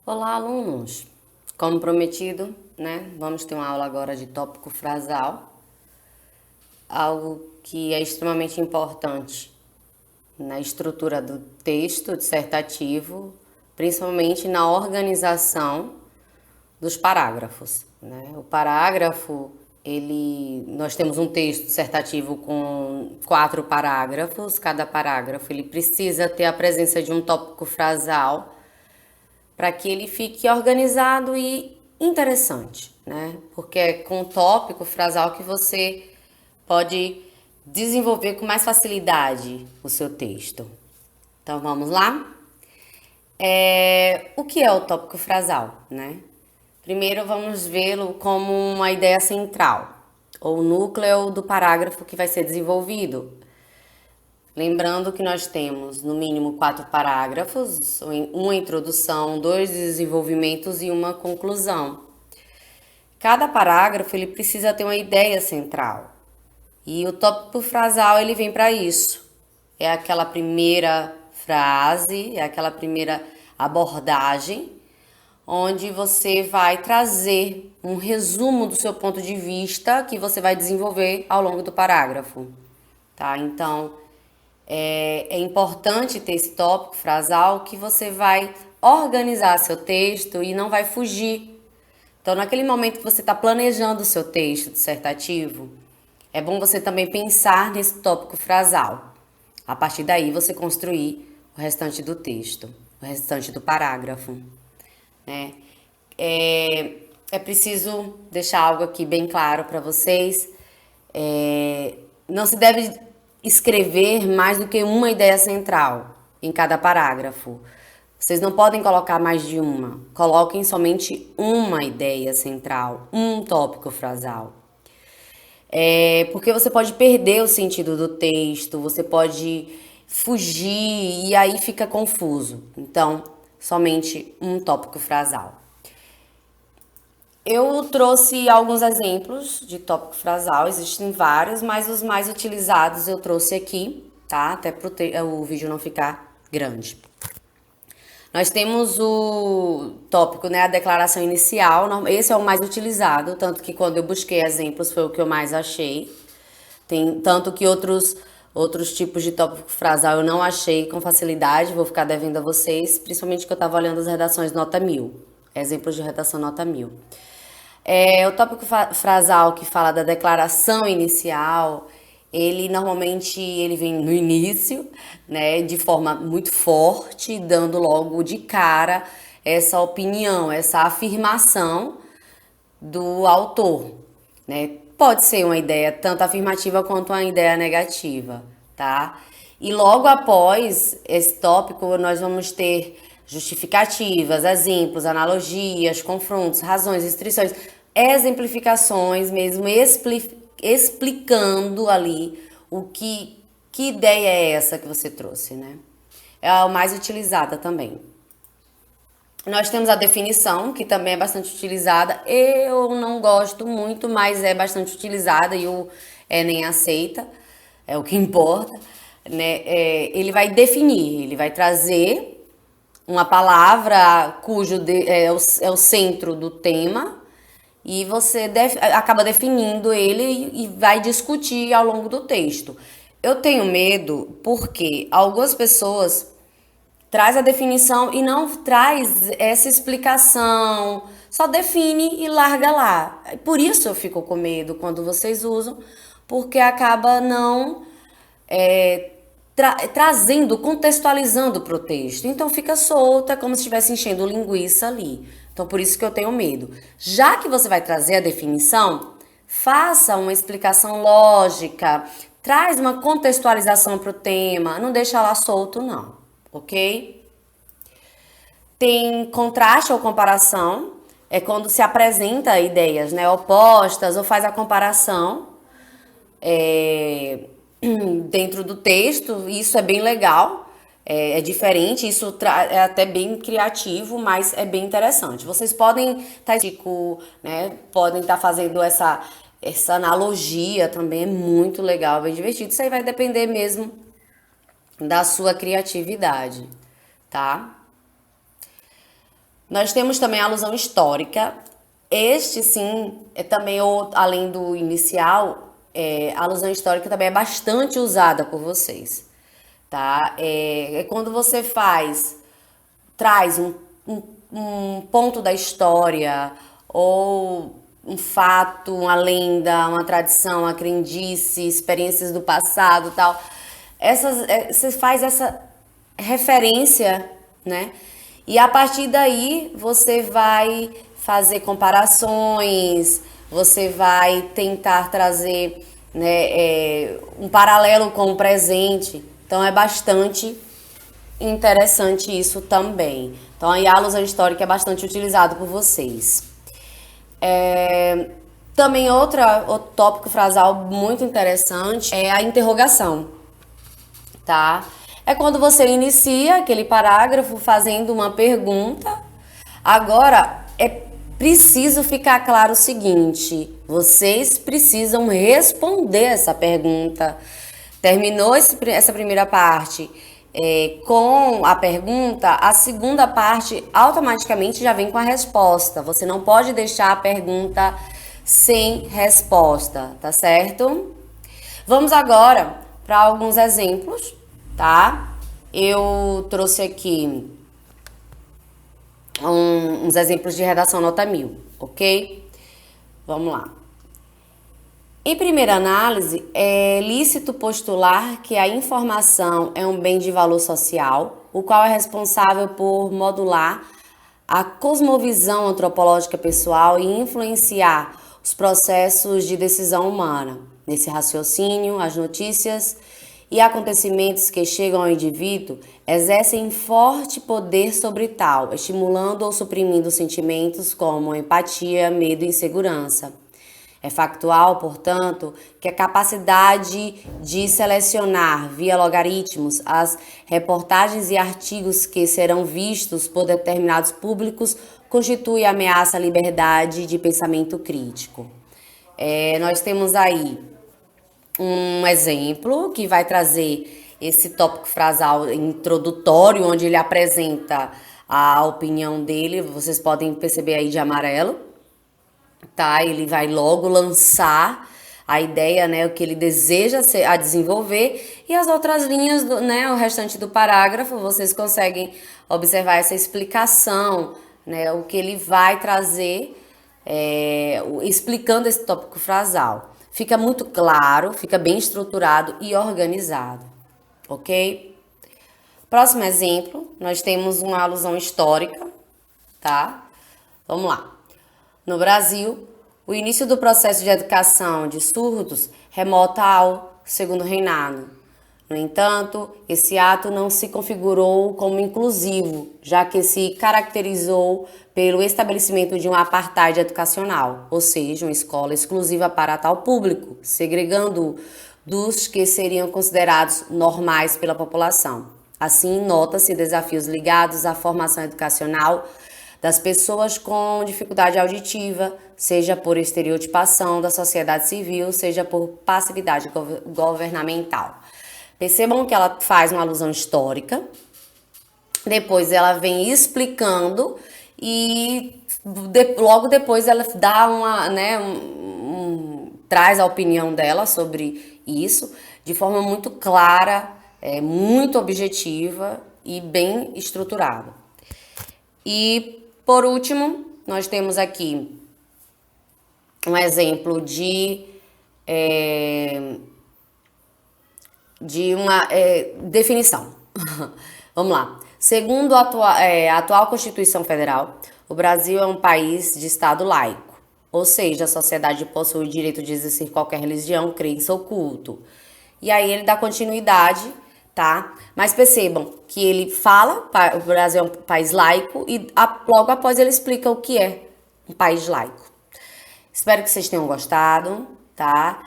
Olá, alunos! Como prometido, né? Vamos ter uma aula agora de tópico frasal, algo que é extremamente importante na estrutura do texto dissertativo, principalmente na organização dos parágrafos, né? O parágrafo, nós temos um texto dissertativo com 4 parágrafos. Cada parágrafo ele precisa ter a presença de um tópico frasal para que ele fique organizado e interessante, né? Porque é com o tópico frasal que você pode desenvolver com mais facilidade o seu texto. Então vamos lá? O que é o tópico frasal, né? Primeiro vamos vê-lo como uma ideia central, ou núcleo do parágrafo que vai ser desenvolvido. Lembrando que nós temos no mínimo 4 parágrafos, uma introdução, 2 desenvolvimentos e uma conclusão. Cada parágrafo ele precisa ter uma ideia central. E o tópico frasal ele vem para isso. É aquela primeira frase, é aquela primeira abordagem onde você vai trazer um resumo do seu ponto de vista que você vai desenvolver ao longo do parágrafo, tá? Então, é importante ter esse tópico frasal que você vai organizar seu texto e não vai fugir. Então, naquele momento que você está planejando o seu texto dissertativo, é bom você também pensar nesse tópico frasal. A partir daí, você construir o restante do texto, o restante do parágrafo, né? É preciso deixar algo aqui bem claro para vocês. Não se deve escrever mais do que uma ideia central em cada parágrafo. Vocês não podem colocar mais de uma. Coloquem somente uma ideia central, um tópico frasal. Porque você pode perder o sentido do texto, você pode fugir e aí fica confuso. Então, somente um tópico frasal. Eu trouxe alguns exemplos de tópico frasal, existem vários, mas os mais utilizados eu trouxe aqui, tá? Até para o vídeo não ficar grande. Nós temos o tópico, né, a declaração inicial. Esse é o mais utilizado, tanto que quando eu busquei exemplos foi o que eu mais achei. Tem tanto que outros tipos de tópico frasal eu não achei com facilidade, vou ficar devendo a vocês, principalmente que eu estava olhando as redações nota 1000, exemplos de redação nota 1000. O tópico frasal que fala da declaração inicial, ele normalmente ele vem no início, né, de forma muito forte, dando logo de cara essa opinião, essa afirmação do autor, né? Pode ser uma ideia tanto afirmativa quanto uma ideia negativa, tá? E logo após esse tópico, nós vamos ter justificativas, exemplos, analogias, confrontos, razões, restrições, exemplificações mesmo, explicando ali que ideia é essa que você trouxe, né? É a mais utilizada também. Nós temos a definição, que também é bastante utilizada. Eu não gosto muito, mas é bastante utilizada e o Enem aceita, é o que importa, né? Ele vai definir, ele vai trazer uma palavra é o centro do tema e você acaba definindo ele e vai discutir ao longo do texto. Eu tenho medo porque algumas pessoas traz a definição e não traz essa explicação, só define e larga lá. Por isso eu fico com medo quando vocês usam, porque acaba não trazendo, contextualizando para o texto. Então fica solta, como se estivesse enchendo linguiça ali. Então por isso que eu tenho medo. Já que você vai trazer a definição, faça uma explicação lógica, traz uma contextualização para o tema, não deixa lá solto não, ok? Tem contraste ou comparação, é quando se apresenta ideias, né, opostas ou faz a comparação dentro do texto. Isso é bem legal, é diferente, isso é até bem criativo, mas é bem interessante. Vocês podem né, podem estar fazendo essa analogia também, é muito legal, bem divertido. Isso aí vai depender mesmo da sua criatividade, tá? Nós temos também a alusão histórica. Este, sim, é também, além do inicial, a alusão histórica também é bastante usada por vocês, tá? É quando você traz um ponto da história, ou um fato, uma lenda, uma tradição, uma crendice, experiências do passado, tal. Você faz essa referência, né? E a partir daí você vai fazer comparações, você vai tentar trazer, né, um paralelo com o presente. Então é bastante interessante isso também. Então a alusão histórica é bastante utilizado por vocês. Também outro tópico frasal muito interessante é a interrogação, tá? É quando você inicia aquele parágrafo fazendo uma pergunta. Agora, é preciso ficar claro o seguinte: vocês precisam responder essa pergunta. Terminou essa primeira parte com a pergunta, a segunda parte automaticamente já vem com a resposta. Você não pode deixar a pergunta sem resposta, tá certo? Vamos agora para alguns exemplos, tá? Eu trouxe aqui uns exemplos de redação nota 1000, ok? Vamos lá. Em primeira análise, é lícito postular que a informação é um bem de valor social, o qual é responsável por modular a cosmovisão antropológica pessoal e influenciar os processos de decisão humana. Nesse raciocínio, as notícias e acontecimentos que chegam ao indivíduo exercem forte poder sobre tal, estimulando ou suprimindo sentimentos como empatia, medo e insegurança. É factual, portanto, que a capacidade de selecionar via logaritmos as reportagens e artigos que serão vistos por determinados públicos constitui ameaça à liberdade de pensamento crítico. Nós temos aí um exemplo que vai trazer esse tópico frasal introdutório, onde ele apresenta a opinião dele, vocês podem perceber aí de amarelo. Tá? Ele vai logo lançar a ideia, né, o que ele deseja a desenvolver, e as outras linhas, né, o restante do parágrafo, vocês conseguem observar essa explicação, né, o que ele vai trazer, explicando esse tópico frasal. Fica muito claro, fica bem estruturado e organizado, ok? Próximo exemplo, nós temos uma alusão histórica, tá? Vamos lá. No Brasil, o início do processo de educação de surdos remota ao Segundo Reinado. No entanto, esse ato não se configurou como inclusivo, já que se caracterizou pelo estabelecimento de um apartheid educacional, ou seja, uma escola exclusiva para tal público, segregando-o dos que seriam considerados normais pela população. Assim, nota-se desafios ligados à formação educacional das pessoas com dificuldade auditiva, seja por estereotipação da sociedade civil, seja por passividade governamental. Percebam que ela faz uma alusão histórica, depois ela vem explicando e logo depois ela dá traz a opinião dela sobre isso de forma muito clara, muito objetiva e bem estruturada. E por último, nós temos aqui um exemplo de uma definição. Vamos lá. Segundo a atual Constituição Federal, o Brasil é um país de Estado laico, ou seja, a sociedade possui o direito de exercer qualquer religião, crença ou culto. E aí ele dá continuidade, tá? Mas percebam que ele fala, o Brasil é um país laico, e logo após ele explica o que é um país laico. Espero que vocês tenham gostado, tá?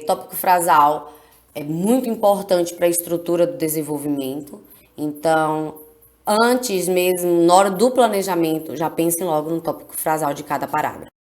Tópico frasal é muito importante para a estrutura do desenvolvimento. Então, antes mesmo, na hora do planejamento, já pensem logo no tópico frasal de cada parágrafo.